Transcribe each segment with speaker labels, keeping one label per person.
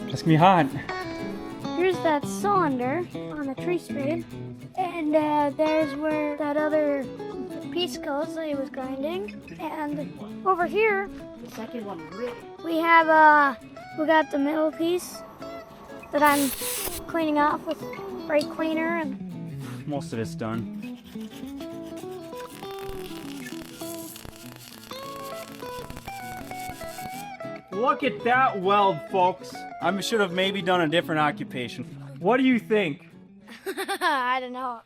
Speaker 1: It's gonna be hot.
Speaker 2: Here's that cylinder on the tree spade, and there's where that other piece goes that he was grinding. And over here,
Speaker 3: The second one really.
Speaker 2: we have we got the middle piece that I'm cleaning off with brake cleaner, and
Speaker 1: Most of it's done. Look at that weld, folks. I should have maybe done a different occupation. What do you think?
Speaker 2: I don't know.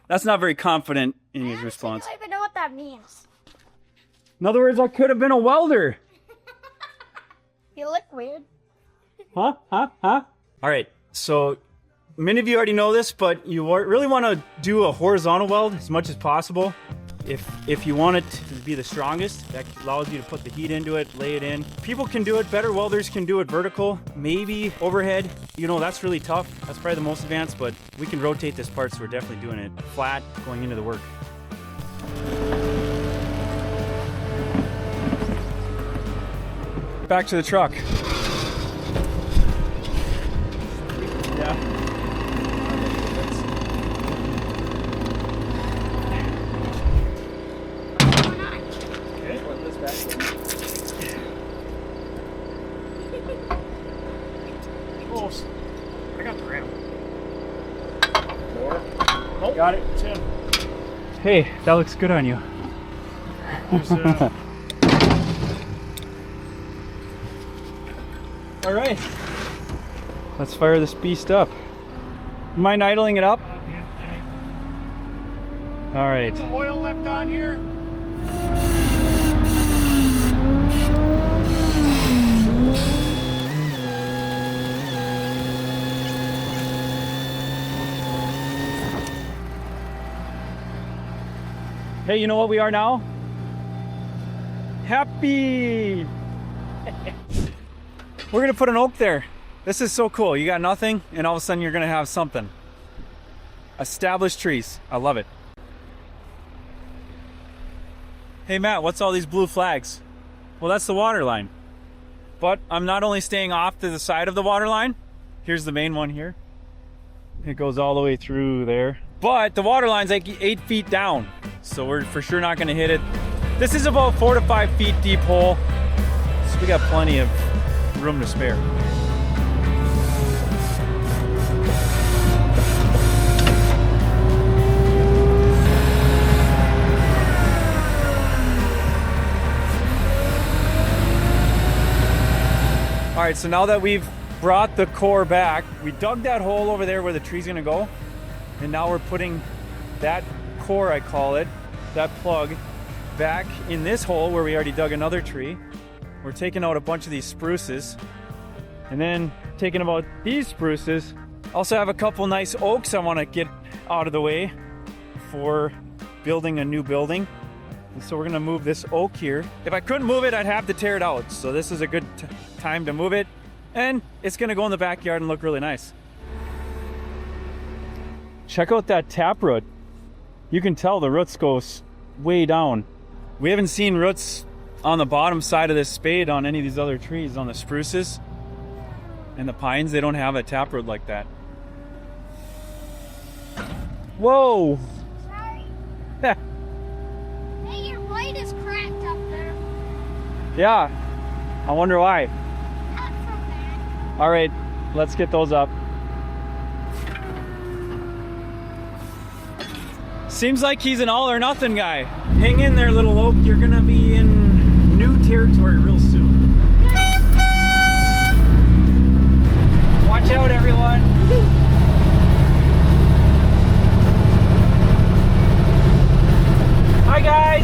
Speaker 1: That's not very confident in his response.
Speaker 2: I don't even know what that means.
Speaker 1: In other words, I could have been a welder.
Speaker 2: You look weird.
Speaker 1: Huh? All right, so many of you already know this, but you really want to do a horizontal weld as much as possible. If you want it to be the strongest, that allows you to put the heat into it, lay it in. People can do it better. Welders can do it vertical, maybe overhead. You know, that's really tough. That's probably the most advanced, but we can rotate this part, so we're definitely doing it flat going into the work. Back to the truck. Yeah. Close. I got the ram. More. Oh, got it. It's in. Hey, that looks good on you. All right. Let's fire this beast up. Mind idling it up? All right.
Speaker 3: Oil left on here.
Speaker 1: Hey, you know what we are now? Happy! We're gonna put an oak there. This is so cool. You got nothing, and all of a sudden you're gonna have something. Established trees. I love it. Hey Matt, what's all these blue flags? Well, that's the water line. But I'm not only staying off to the side of the water line. Here's the main one here. It goes all the way through there. But the water line's like 8 feet down, so we're for sure not gonna hit it. This is about 4 to 5 feet deep hole, so we got plenty of room to spare. All right, so now that we've brought the core back, we dug that hole over there where the tree's gonna go, and now we're putting that core, I call it, that plug, back in this hole where we already dug another tree. We're taking out a bunch of these spruces, and then taking about these spruces. Also have a couple nice oaks I want to get out of the way for building a new building. And so we're gonna move this oak here. If I couldn't move it, I'd have to tear it out. So this is a good time to move it, and it's gonna go in the backyard and look really nice. Check out that taproot. You can tell the roots go way down. We haven't seen roots on the bottom side of this spade on any of these other trees. On the spruces and the pines, they don't have a taproot like that. Whoa!
Speaker 2: Sorry. Hey, your light is cracked up there.
Speaker 1: Yeah, I wonder why.
Speaker 2: Not from that.
Speaker 1: All right, let's get those up. Seems like he's an all or nothing guy. Hang in there, little oak. You're gonna be in new territory real soon. Watch out, everyone. Hi, guys.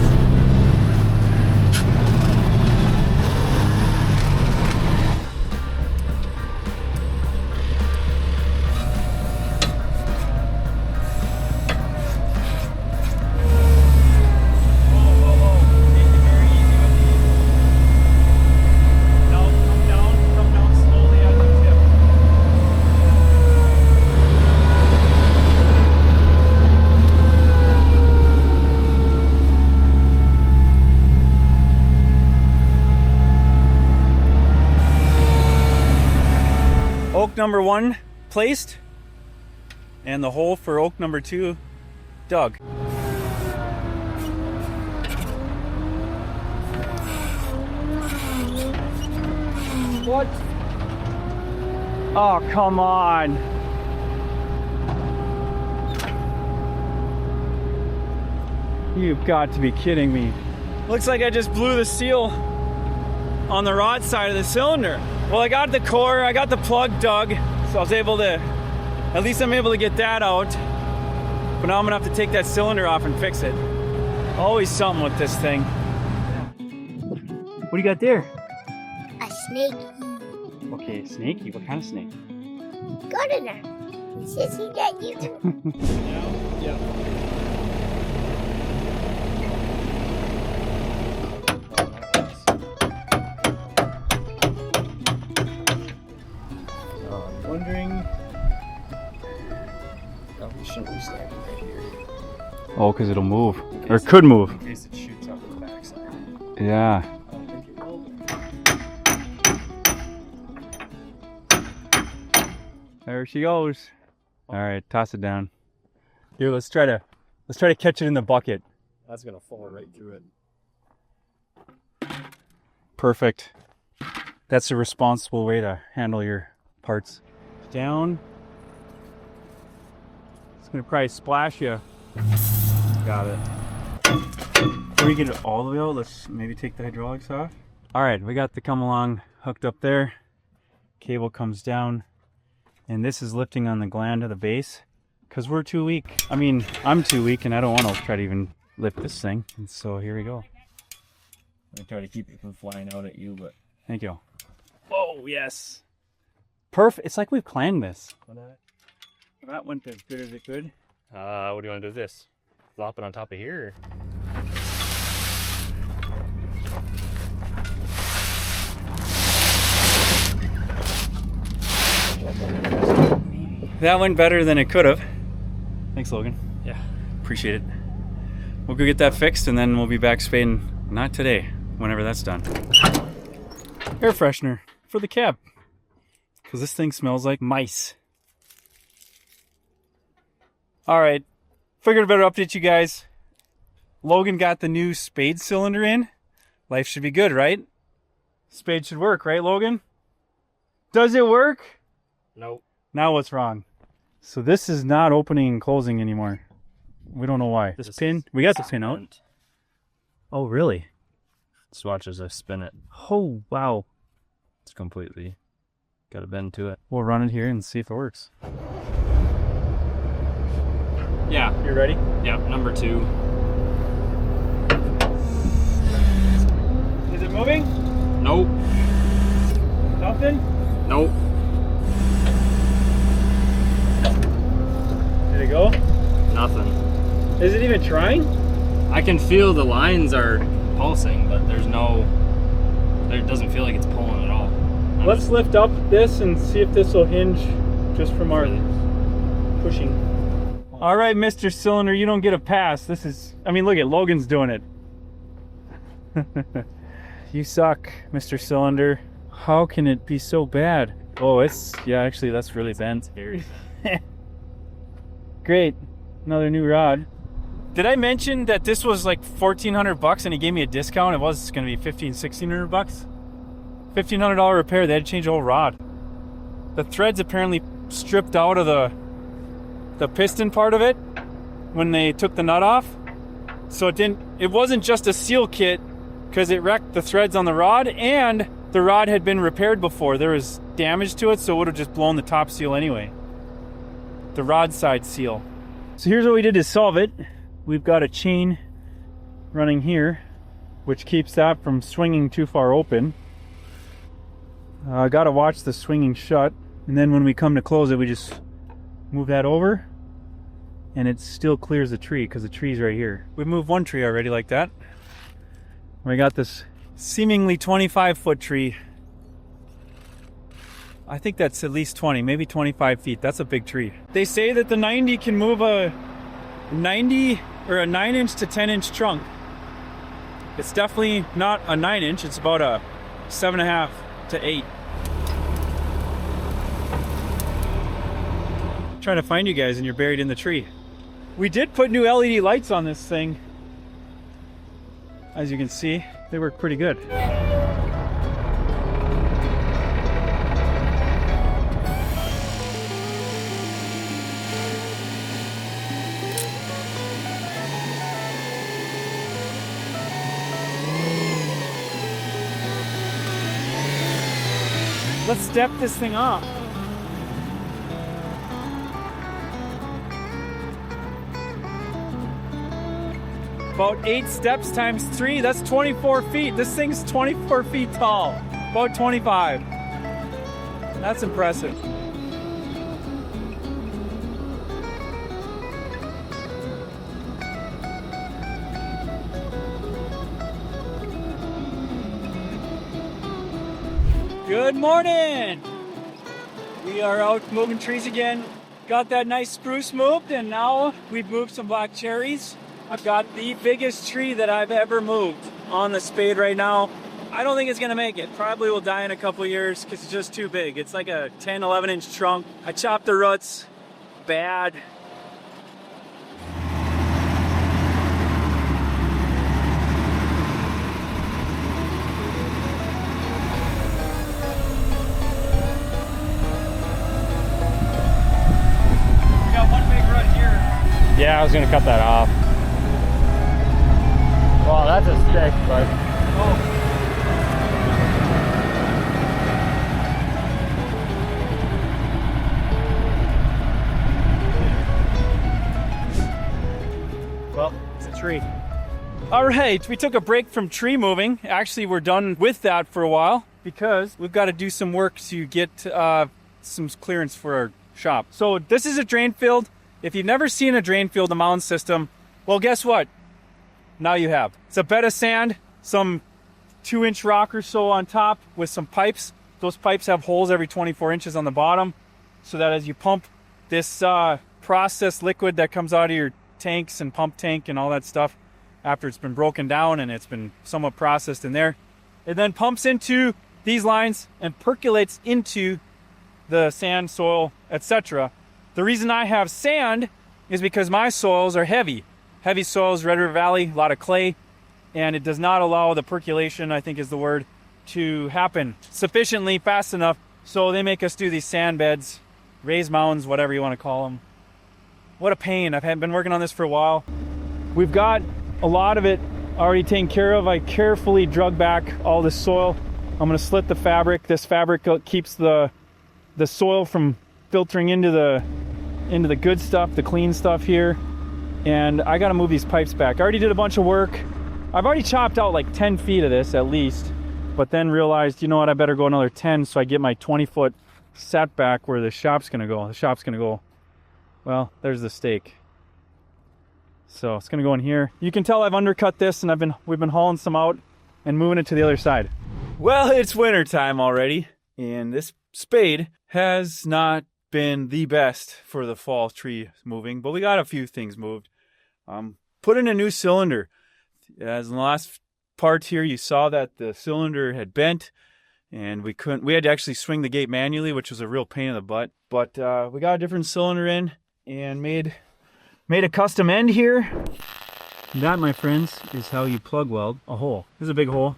Speaker 1: number 1 placed and the hole for oak number 2 dug. What? Oh, come on. You've got to be kidding me. Looks like I just blew the seal on the rod side of the cylinder. Well, I got the core, I got the plug dug, so I was able to, at least I'm able to get that out. But now I'm gonna have to take that cylinder off and fix it. Always something with this thing. What do you got there?
Speaker 2: A snake.
Speaker 1: Okay, snaky. What kind of snake?
Speaker 2: Go to there. Sissy got you.
Speaker 1: Yeah. I'm wondering.
Speaker 4: Oh, we shouldn't be standing right here.
Speaker 1: Oh, because it'll move. Or it could move.
Speaker 4: In case it shoots out the backside.
Speaker 1: Yeah.
Speaker 4: I don't think it will.
Speaker 1: There she goes. All right, toss it down. Dude, let's try to catch it in the bucket.
Speaker 4: That's gonna fall right through it.
Speaker 1: Perfect. That's a responsible way to handle your parts. Down. It's gonna probably splash you.
Speaker 4: Got it.
Speaker 1: Before we get it all the way out, let's maybe take the hydraulics off. All right, we got the come along hooked up there. Cable comes down. And this is lifting on the gland of the base because we're too weak. I mean, I'm too weak and I don't want to try to even lift this thing. And so here we go.
Speaker 4: I try to keep it from flying out at you, but
Speaker 1: Thank you. Oh, yes. Perfect. It's like we've planned this. That went as good as it could.
Speaker 4: what do you want to do with this? Flop it on top of here?
Speaker 1: That went better than it could have. Thanks, Logan.
Speaker 4: Yeah.
Speaker 1: Appreciate it. We'll go get that fixed and then we'll be back spading. Not today, whenever that's done. Air freshener for the cab. Because this thing smells like mice. Alright, figured I better update you guys. Logan got the new spade cylinder in. Life should be good, right? Spade should work, right, Logan? Does it work?
Speaker 4: Nope.
Speaker 1: Now what's wrong? So this is not opening and closing anymore. We don't know why. This pin, we got the pin out.
Speaker 4: Bent.
Speaker 1: Oh, really?
Speaker 4: Just watch as I spin it.
Speaker 1: Oh, wow.
Speaker 4: It's completely got a bend to it.
Speaker 1: We'll run it here and see if it works.
Speaker 4: Yeah.
Speaker 1: You ready?
Speaker 4: Yeah, number 2.
Speaker 1: Is it moving?
Speaker 4: Nope.
Speaker 1: Nothing?
Speaker 4: Nope.
Speaker 1: Did it go?
Speaker 4: Nothing.
Speaker 1: Is it even trying?
Speaker 4: I can feel the lines are pulsing, but there's no... It doesn't feel like it's pulling at all.
Speaker 1: Let's lift up this and see if this will hinge just from our pushing. All right, Mr. Cylinder, you don't get a pass. This is, I mean, look at Logan's doing it. You suck, Mr. Cylinder. How can it be so bad? Oh, it's, yeah, actually, that's really bent. Great, another new rod. Did I mention that this was like $1,400 and he gave me a discount? It was going to be $1,500, $1,600. $1,500 repair. They had to change the whole rod. The threads apparently stripped out of the piston part of it when they took the nut off. So it wasn't just a seal kit because it wrecked the threads on the rod, and the rod had been repaired before. There was damage to it, so it would have just blown the top seal anyway. The rod side seal. So here's what we did to solve it. We've got a chain running here, which keeps that from swinging too far open. I gotta watch the swinging shut, and then when we come to close it, we just move that over, and it still clears the tree because the tree's right here. We moved one tree already like that. We got this seemingly 25-foot tree. I think that's at least 20, maybe 25 feet. That's a big tree. They say that the 90 can move a 90 or a 9-inch to 10-inch trunk. It's definitely not a 9-inch. It's about a 7.5 to 8. trying to find you guys and you're buried in the tree. We did put new LED lights on this thing. As you can see, they work pretty good. Let's step this thing off. About 8 steps times 3, that's 24 feet. This thing's 24 feet tall, about 25. That's impressive. Good morning! We are out moving trees again. Got that nice spruce moved, and now we've moved some black cherries. I've got the biggest tree that I've ever moved on the spade right now. I don't think it's gonna make it. Probably will die in a couple years because it's just too big. It's like a 10, 11 inch trunk. I chopped the roots bad.
Speaker 4: Yeah, I was gonna cut that off. Well, that's a stick, but
Speaker 1: well, it's a tree. All right, we took a break from tree moving. Actually, we're done with that for a while because we've got to do some work to get some clearance for our shop. So this is a drain field. If you've never seen a drain field, a mound system, well, guess what? Now you have. It's a bed of sand, some 2-inch rock or so on top with some pipes. Those pipes have holes every 24 inches on the bottom so that as you pump this processed liquid that comes out of your tanks and pump tank and all that stuff after it's been broken down and it's been somewhat processed in there, it then pumps into these lines and percolates into the sand, soil, etc. The reason I have sand is because my soils are heavy. Heavy soils, Red River Valley, a lot of clay, and it does not allow the percolation, I think is the word, to happen sufficiently fast enough. So they make us do these sand beds, raised mounds, whatever you want to call them. What a pain. I've been working on this for a while. We've got a lot of it already taken care of. I carefully drug back all the soil. I'm going to slit the fabric. This fabric keeps the soil from filtering into the good stuff, the clean stuff here. And I got to move these pipes back. I already did a bunch of work. I've already chopped out like 10 feet of this at least, but then realized, you know what, I better go another 10 so I get my 20-foot setback where the shop's gonna go. The shop's gonna go, well, there's the stake. So it's gonna go in here. You can tell I've undercut this and we've been hauling some out and moving it to the other side. Well, it's winter time already, and this spade has not been the best for the fall tree moving, but we got a few things moved. Put in a new cylinder. As in the last part here, you saw that the cylinder had bent and we had to actually swing the gate manually, which was a real pain in the butt. But we got a different cylinder in and made a custom end here. That, my friends, is how you plug weld a hole. This is a big hole.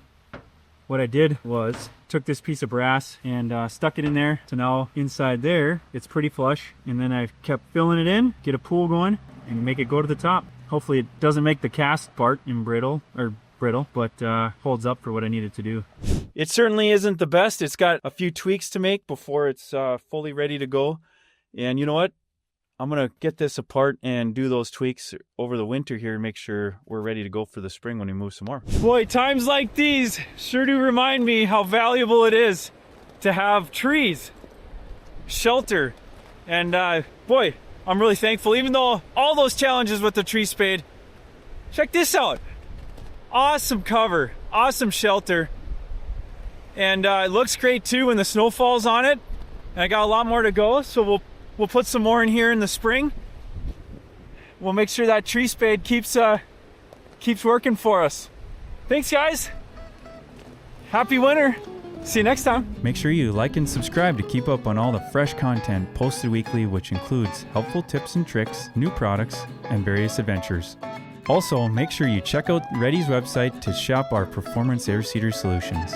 Speaker 1: What I did was took this piece of brass and stuck it in there. So now inside there, it's pretty flush. And then I kept filling it in, get a pool going, and make it go to the top. Hopefully it doesn't make the cast part brittle, but holds up for what I needed to do. It certainly isn't the best. It's got a few tweaks to make before it's fully ready to go. And you know what? I'm going to get this apart and do those tweaks over the winter here and make sure we're ready to go for the spring when we move some more. Boy, times like these sure do remind me how valuable it is to have trees, shelter, and boy, I'm really thankful. Even though all those challenges with the tree spade, check this out. Awesome cover, awesome shelter, and it looks great too when the snow falls on it. And I got a lot more to go, so we'll put some more in here in the spring. We'll make sure that tree spade keeps working for us. Thanks, guys. Happy winter. See you next time. Make sure you like and subscribe to keep up on all the fresh content posted weekly, which includes helpful tips and tricks, new products, and various adventures. Also, make sure you check out RedE.Ag's website to shop our performance air seeder solutions.